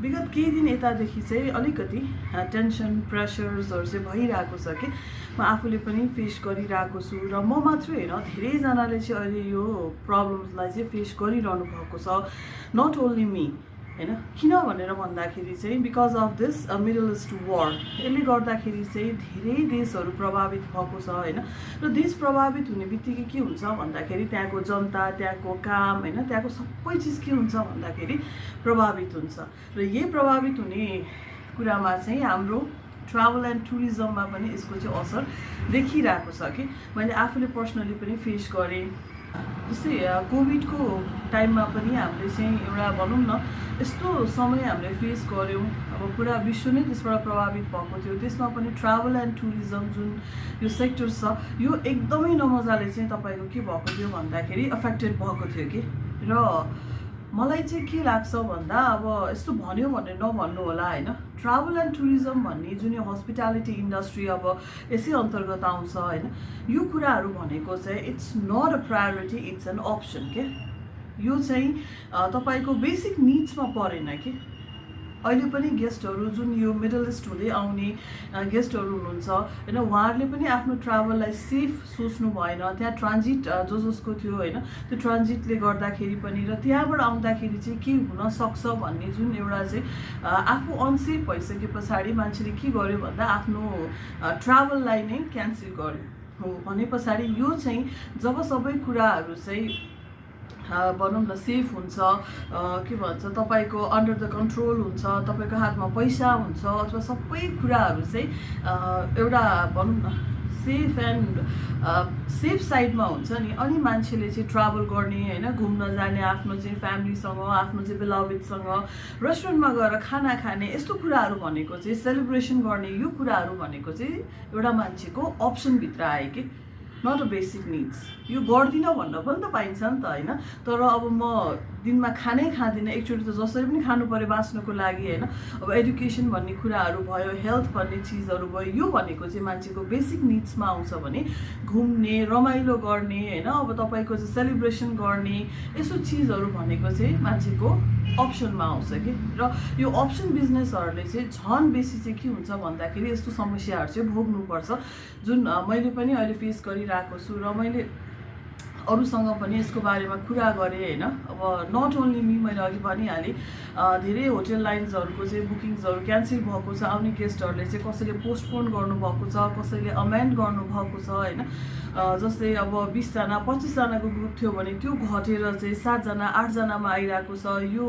विगत केही दिन यतादेखि चाहिँ अलिकति टेन्सन प्रेसर्सहरू चाहिँ भइरहेको छ कि म आफूले पनि फेस गरिरहेको छु र म मात्रै होइन धेरैजनाले चाहिँ अहिले यो प्रब्लम्सलाई चाहिँ फेस गरिरहनु भएको छ नट ओन्ली मी हैन किन भनेर भन्दाखेरि चाहिँ because of this middle east war यसले गर्दाखेरि चाहिँ धेरै देशहरू प्रभावित भएको छ हैन र देश प्रभावित हुने बित्तिकै के हुन्छ भन्दाखेरि त्यहाँको जनता त्यहाँको काम हैन त्यहाँको सबै चिज के हुन्छ भन्दाखेरि प्रभावित हुन्छ र यही प्रभावित हुने कुरामा चाहिँ हाम्रो ट्राभल एन्ड टुरिज्ममा पनि यसको चाहिँ असर देखिरहेको छ कि मैले आफूले पर्सनली पनि फेस गरेँ जस्तै कोभिडको टाइममा पनि हामीले चाहिँ एउटा भनौँ न यस्तो समय हामीले फेस गऱ्यौँ अब पुरा विश्व नै त्यसबाट प्रभावित भएको थियो त्यसमा पनि ट्राभल एन्ड टुरिज्म जुन यो सेक्टर छ यो एकदमै नमजाले चाहिँ तपाईँको के भएको थियो भन्दाखेरि अफेक्टेड भएको थियो कि र मलाई चाहिँ के लाग्छ भन्दा अब यस्तो भन्यो भनेर नभन्नु होला हैन ट्राभल एन्ड टुरिज्म भन्ने जुन यो हस्पिटालिटी इन्डस्ट्री अब यसै अन्तर्गत आउँछ हैन यो कुराहरू भनेको चाहिँ it's not a priority it's an option के यो चाहिँ तपाईँको बेसिक निड्समा परेन कि अहिले पनि गेस्टहरू जुन यो मिडल इस्ट हुँदै आउने गेस्टहरू हुनुहुन्छ हैन उहाँहरूले पनि आफ्नो ट्राभललाई सेफ सोच्नु भएन त्यहाँ ट्रान्जिट जसको थियो हैन त्यो ट्रान्जिटले गर्दाखेरि पनि र त्यहाँबाट आउँदाखेरि चाहिँ के हुन सक्छ भन्ने जुन एउटा चाहिँ आफू अनसेफ भइसके पछाडि मान्छेले के गर्यो भन्दा आफ्नो ट्राभललाई नै क्यान्सल गर्यो हो भने पछाडि यो चाहिँ जब सबै कुराहरू चाहिँ भनौँ न सेफ हुन्छ के भन्छ तपाईँको अन्डर द कन्ट्रोल हुन्छ तपाईँको हातमा पैसा हुन्छ अथवा सबै कुराहरू चाहिँ एउटा भनौँ न सेफ एन्ड सेफ साइडमा हुन्छ नि अनि मान्छेले चाहिँ ट्राभल गर्ने हैन घुम्न जाने आफ्नो चाहिँ फ्यामिलीसँग आफ्नो चाहिँ बेलभेडसँग रेस्टुरेन्टमा गएर खाना खाने यस्तो कुराहरू भनेको चाहिँ सेलिब्रेसन गर्ने यो कुराहरू भनेको चाहिँ एउटा मान्छेको अप्सनभित्र आयो कि नट अ बेसिक निड्स यो गर्दिनँ भन्न पनि त पाइन्छ नि त हैन तर अब म दिनमा खानै खाँदिनँ एकचोटि त जसरी पनि खानु पर्यो बाँच्नको लागि हैन अब एडुकेसन भन्ने कुराहरू भयो हेल्थ भन्ने चिजहरू भयो यो भनेको चाहिँ मान्छेको बेसिक निड्समा आउँछ भने घुम्ने रमाइलो गर्ने हैन अब तपाईँको चाहिँ सेलिब्रेसन गर्ने यसो चिजहरू भनेको चाहिँ मान्छेको अप्सनमा आउँछ कि र यो अप्सन बिजनेसहरूले चाहिँ झन् बेसी चाहिँ के हुन्छ भन्दाखेरि यस्तो समस्याहरू चाहिँ भोग्नुपर्छ जुन मैले पनि अहिले फेस गरिरहेको छु र मैले अरूसँग पनि यसको बारेमा कुरा गरेँ हैन अब नट ओन्ली मी मैले अघि भनिहालेँ धेरै होटल लाइन्सहरूको चाहिँ बुकिङ्सहरू क्यान्सल भएको छ आउने गेस्टहरूले चाहिँ कसैले पोस्टपोन गर्नुभएको छ कसैले अमेन्ड गर्नुभएको छ हैन जस्तै अब 20 जना 25 जनाको ग्रुप थियो भने त्यो घटेर चाहिँ 7 जना 8 जनामा आइरहेको छ यो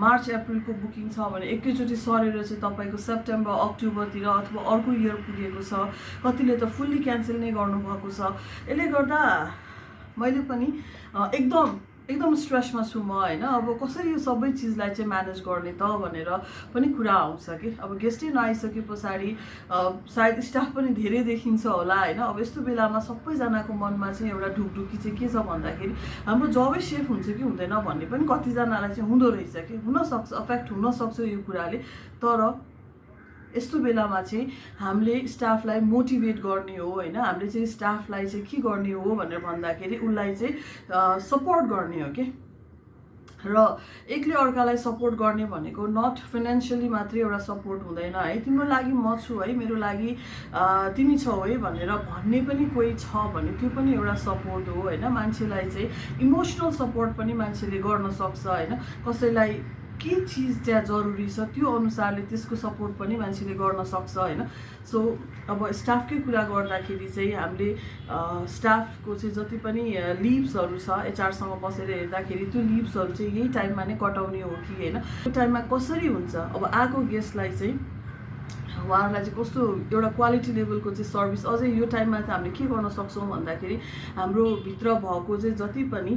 मार्च अप्रिलको बुकिङ छ भने एकैचोटि सरेर चाहिँ तपाईँको सेप्टेम्बर अक्टोबरतिर अथवा अर्को इयर पुगेको छ कतिले त फुल्ली क्यान्सल नै गर्नुभएको छ यसले गर्दा मैले पनि एकदम स्ट्रेसमा छु म हैन अब कसरी यो सबै चिजलाई चाहिँ म्यानेज गर्ने त भनेर पनि कुरा आउँछ कि अब गेस्टै नआइसके पछाडि सायद स्टाफ पनि धेरै देखिन्छ होला हैन अब यस्तो बेलामा सबैजनाको मनमा चाहिँ एउटा ढुकढुकी चाहिँ के छ भन्दाखेरि हाम्रो जबै सेफ हुन्छ कि हुँदैन भन्ने पनि कतिजनालाई चाहिँ हुँदो रहेछ कि हुनसक्छ अफेक्ट हुनसक्छ यो कुराले तर यस्तो बेलामा चाहिँ हामीले स्टाफलाई मोटिभेट गर्ने हो हैन हामीले चाहिँ स्टाफलाई चाहिँ के गर्ने हो भनेर भन्दाखेरि उनलाई चाहिँ सपोर्ट गर्ने हो के र एकले अर्कालाई सपोर्ट गर्ने भनेको नट फाइनेन्शियली मात्रै एउटा सपोर्ट हुँदैन है तिम्रो लागि म छु है मेरो लागि तिमी छौ है भनेर भन्ने पनि कोही छ भने त्यो पनि एउटा सपोर्ट हो हैन मान्छेलाई चाहिँ इमोसनल सपोर्ट पनि मान्छेले गर्न सक्छ हैन कसैलाई के चिज त्यहाँ जरुरी छ त्यो अनुसारले त्यसको सपोर्ट पनि मान्छेले गर्न सक्छ हैन सो अब स्टाफकै कुरा गर्दाखेरि चाहिँ हामीले स्टाफको चाहिँ जति पनि लिभ्सहरू छ एचआरसँग बसेर हेर्दाखेरि त्यो लिभ्सहरू चाहिँ यही टाइममा नै कटाउने हो कि हैन त्यो टाइममा कसरी हुन्छ अब आएको गेस्टलाई चाहिँ उहाँहरूलाई चाहिँ कस्तो एउटा क्वालिटी लेभलको चाहिँ सर्भिस अझै यो टाइममा चाहिँ हामीले के गर्न सक्छौँ भन्दाखेरि हाम्रो भित्र भएको चाहिँ जति पनि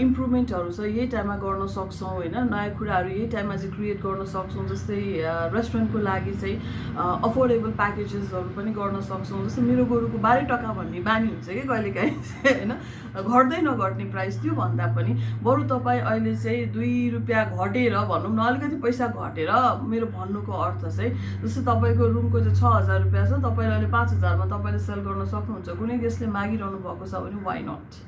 इम्प्रुभमेन्टहरू छ यही टाइममा गर्न सक्छौँ हैन नयाँ कुराहरू यही टाइममा चाहिँ क्रिएट गर्न सक्छौँ जस्तै रेस्टुरेन्टको लागि चाहिँ अफोर्डेबल प्याकेजेसहरू पनि गर्न सक्छौँ जस्तै मेरो गोरुको 12 टका भन्ने बानी हुन्छ कि कहिलेकाहीँ हैन घट्दै नघट्ने प्राइस त्यो भन्दा पनि बरु तपाईँ अहिले चाहिँ 2 रुपियाँ घटेर भनौँ न अलिकति पैसा घटेर मेरो भन्नुको अर्थ चाहिँ जस्तै तपाईँको रुमको चाहिँ 6000 रुपियाँ छ तपाईँले अहिले 5000 मा तपाईँले सेल गर्न सक्नुहुन्छ कुनै गेस्टले मागिरहनु भएको छ भने why not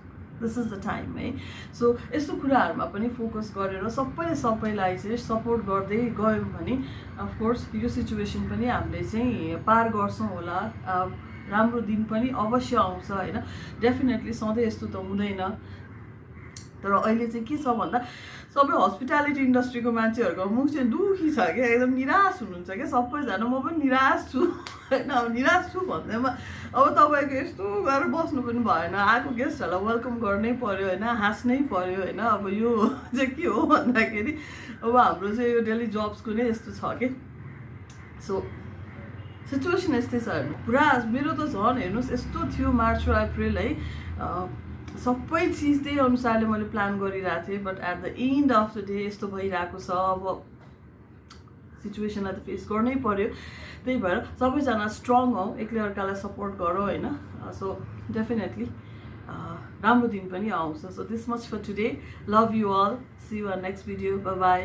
this is the time है। सो यस्तो कुराहरूमा पनि फोकस गरेर सबैले सबैलाई चाहिँ सपोर्ट गर्दै गयौँ भने अफकोर्स यो सिचुएसन पनि हामीले चाहिँ पार गर्छौँ होला, राम्रो दिन पनि अवश्य आउँछ होइन। डेफिनेटली सधैँ यस्तो त हुँदैन, तर अहिले चाहिँ के छ भन्दा सबै हस्पिटालिटी इन्डस्ट्रीको मान्छेहरूको मुख चाहिँ दुखी छ क्या, एकदम निराश हुनुहुन्छ क्या सबैजना। म पनि निराश छु होइन। अब निराश छु भन्दैमा अब तपाईँको यस्तो गरेर बस्नु पनि भएन, आएको गेस्टहरूलाई वेलकम गर्नै पऱ्यो होइन, हाँस्नै पऱ्यो होइन। अब यो चाहिँ के हो भन्दाखेरि अब हाम्रो चाहिँ यो डेली जब्सको नै यस्तो छ कि। सो सिचुएसन यस्तै छ हेर्नु, पुरा मेरो त झन् हेर्नुहोस् यस्तो थियो मार्च र अप्रिल है, सबै चिज त्यही अनुसारले मैले प्लान गरिरहेको थिएँ, but at the end of the day यस्तो भइरहेको छ। अब सिचुएसनलाई त फेस गर्नै पर्यो, त्यही भएर सबैजना स्ट्रङ हौ, एकले अर्कालाई सपोर्ट गरौँ होइन। सो डेफिनेटली राम्रो दिन पनि आउँछ। So this much for today, love you all, see you on next video, bye by.